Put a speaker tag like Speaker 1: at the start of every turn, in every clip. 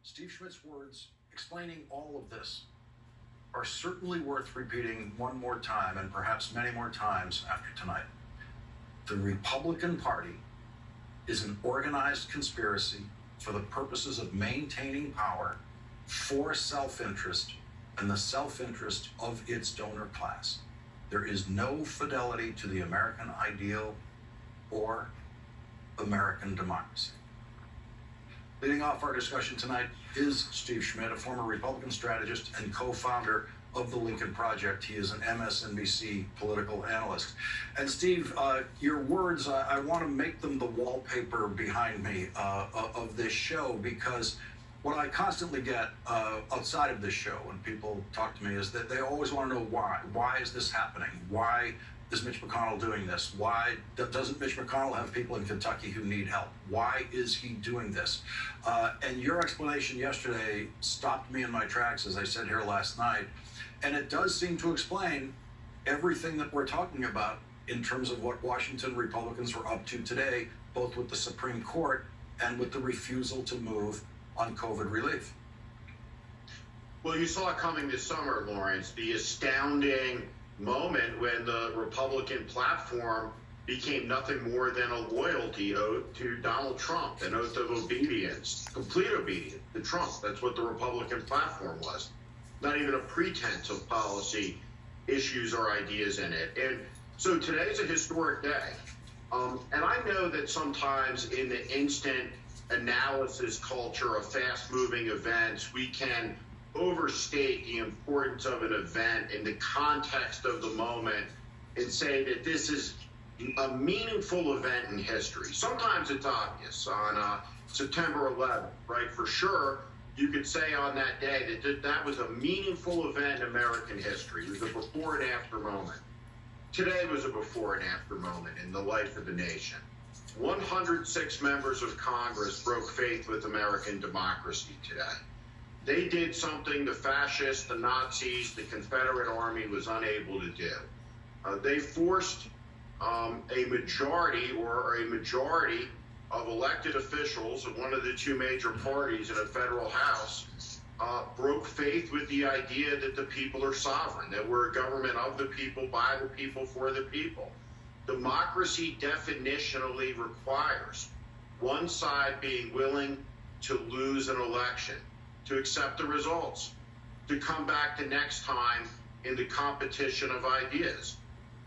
Speaker 1: Steve Schmidt's words explaining all of this are certainly worth repeating one more time, and perhaps many more times after tonight. The Republican Party is an organized conspiracy for the purposes of maintaining power for self-interest and the self-interest of its donor class. There is no fidelity to the American ideal or American democracy. Leading off our discussion tonight is Steve Schmidt, a former Republican strategist and co-founder of the Lincoln Project. He is an MSNBC political analyst. And Steve, your words, I want to make them the wallpaper behind me of this show, because what I constantly get outside of this show when people talk to me is that they always want to know why. Why is this happening? Why is Mitch McConnell doing this? Why doesn't Mitch McConnell have people in Kentucky who need help? Why is he doing this? And your explanation yesterday stopped me in my tracks, as I said here last night. And it does seem to explain everything that we're talking about in terms of what Washington Republicans were up to today, both with the Supreme Court and with the refusal to move on COVID relief.
Speaker 2: Well, you saw it coming this summer, Lawrence, the astounding moment when the Republican platform became nothing more than a loyalty oath to Donald Trump, an oath of obedience, complete obedience to Trump. That's what the Republican platform was. Not even a pretense of policy issues or ideas in it. And so today's a historic day. And I know that sometimes in the instant analysis culture of fast-moving events, we can overstate the importance of an event in the context of the moment and say that this is a meaningful event in history. Sometimes it's obvious. On September 11th, right, for sure, you could say on that day that that was a meaningful event in American history. It was a before and after moment. Today was a before and after moment in the life of the nation. 106 members of Congress broke faith with American democracy today. They did something the fascists, the Nazis, the Confederate Army was unable to do. They forced a majority of elected officials of one of the two major parties in a federal house broke faith with the idea that the people are sovereign, that we're a government of the people, by the people, for the people. Democracy definitionally requires one side being willing to lose an election, to accept the results, to come back the next time in the competition of ideas.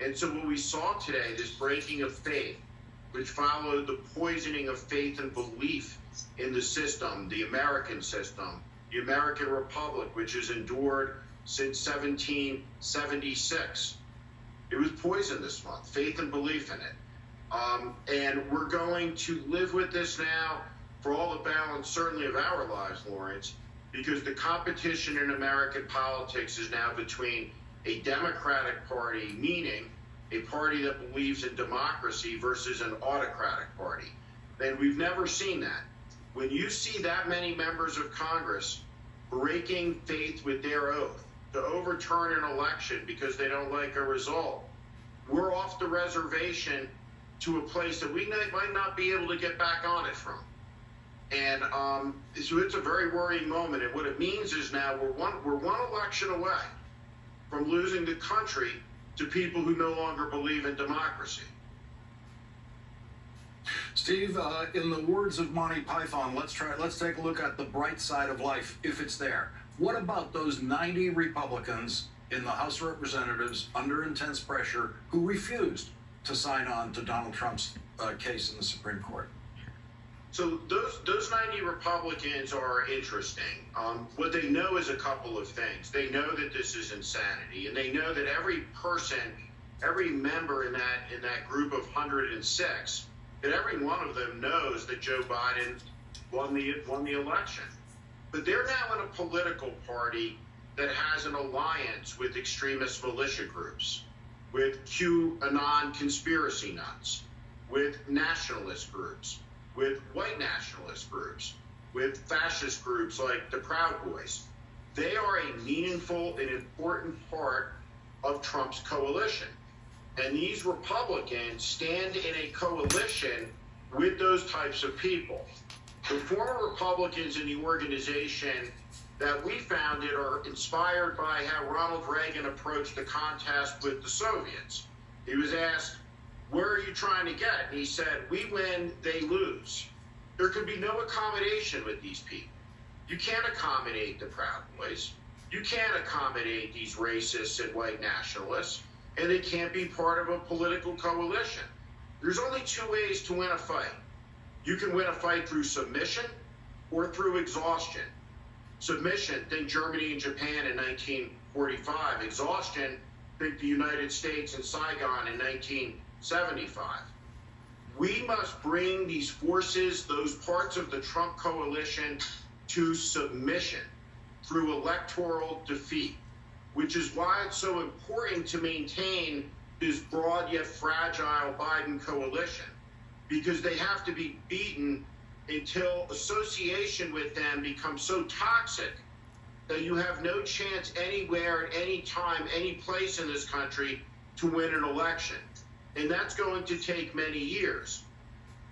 Speaker 2: And so what we saw today, this breaking of faith, which followed the poisoning of faith and belief in the system, the American system, the American Republic, which has endured since 1776. It was poisoned this month, faith and belief in it. And we're going to live with this now for all the balance, certainly, of our lives, Lawrence, because the competition in American politics is now between a Democratic Party, meaning a party that believes in democracy, versus an autocratic party. And we've never seen that. When you see that many members of Congress breaking faith with their oath to overturn an election because they don't like a result, we're off the reservation to a place that we might not be able to get back on it from. And so it's a very worrying moment. And what it means is now we're one election away from losing the country to people who no longer believe in democracy.
Speaker 1: Steve, in the words of Monty Python, let's take a look at the bright side of life, if it's there. What about those 90 Republicans in the House of Representatives under intense pressure who refused to sign on to Donald Trump's case in the Supreme Court?
Speaker 2: So those 90 Republicans are interesting. What they know is a couple of things. They know that this is insanity, and they know that every person, every member in that group of 106, that every one of them knows that Joe Biden won the election. But they're now in a political party that has an alliance with extremist militia groups, with QAnon conspiracy nuts, with nationalist groups, with white nationalist groups, with fascist groups like the Proud Boys. They are a meaningful and important part of Trump's coalition. And these Republicans stand in a coalition with those types of people. The former Republicans in the organization that we founded are inspired by how Ronald Reagan approached the contest with the Soviets. He was asked, "Where are you trying to get?" And he said, "We win, they lose." There could be no accommodation with these people. You can't accommodate the Proud Boys. You can't accommodate these racists and white nationalists, and they can't be part of a political coalition. There's only two ways to win a fight. You can win a fight through submission or through exhaustion. Submission, think Germany and Japan in 1945. Exhaustion, think the United States and Saigon in 1975. We must bring these forces, those parts of the Trump coalition, to submission through electoral defeat, which is why it's so important to maintain this broad yet fragile Biden coalition, because they have to be beaten until association with them becomes so toxic that you have no chance anywhere, at any time, any place in this country to win an election. And that's going to take many years.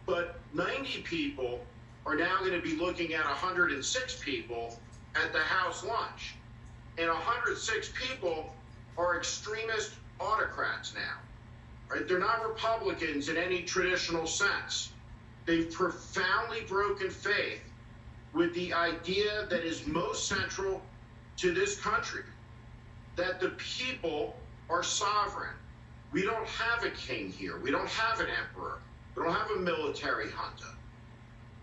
Speaker 2: But 90 people are now going to be looking at 106 people at the House lunch. And 106 people are extremist autocrats now, right? They're not Republicans in any traditional sense. They've profoundly broken faith with the idea that is most central to this country, that the people are sovereign. We don't have a king here. We don't have an emperor. We don't have a military junta.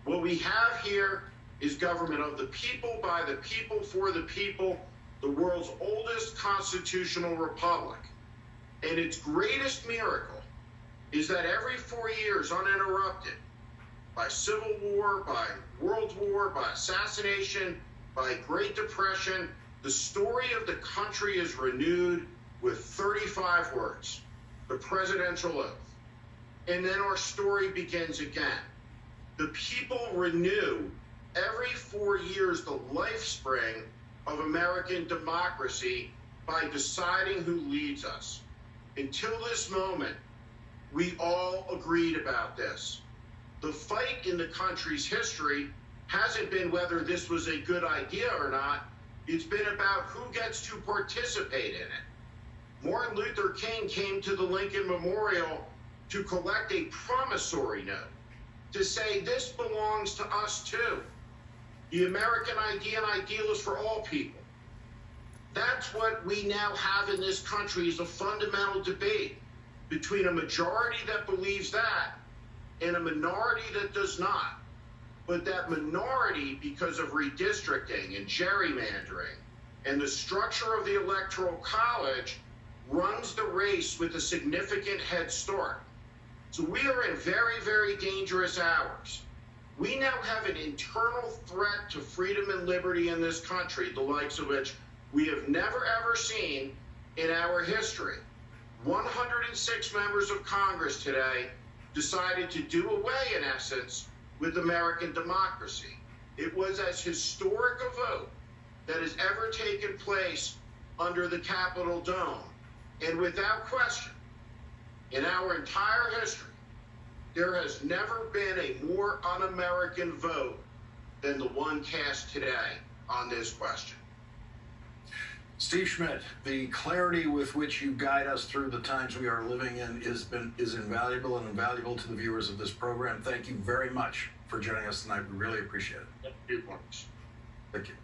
Speaker 2: What we have here is government of the people, by the people, for the people, the world's oldest constitutional republic. And its greatest miracle is that every 4 years, uninterrupted, by civil war, by world war, by assassination, by Great Depression, the story of the country is renewed with 35 words, the presidential oath. And then our story begins again. The people renew every 4 years the life spring of American democracy by deciding who leads us. Until this moment, we all agreed about this. The fight in the country's history hasn't been whether this was a good idea or not. It's been about who gets to participate in it. Martin Luther King came to the Lincoln Memorial to collect a promissory note, to say this belongs to us too. The American idea and ideal is for all people. That's what we now have in this country, is a fundamental debate between a majority that believes that and a minority that does not. But that minority, because of redistricting and gerrymandering and the structure of the Electoral College, runs the race with a significant head start. So we are in very, very dangerous hours. We now have an internal threat to freedom and liberty in this country, the likes of which we have never, ever seen in our history. 106 members of Congress today decided to do away, in essence, with American democracy. It was as historic a vote that has ever taken place under the Capitol dome. And without question, in our entire history, there has never been a more un-American vote than the one cast today on this question.
Speaker 1: Steve Schmidt, the clarity with which you guide us through the times we are living in is invaluable and invaluable to the viewers of this program. Thank you very much for joining us tonight. We really appreciate it.
Speaker 2: Thank you.
Speaker 1: Thank you.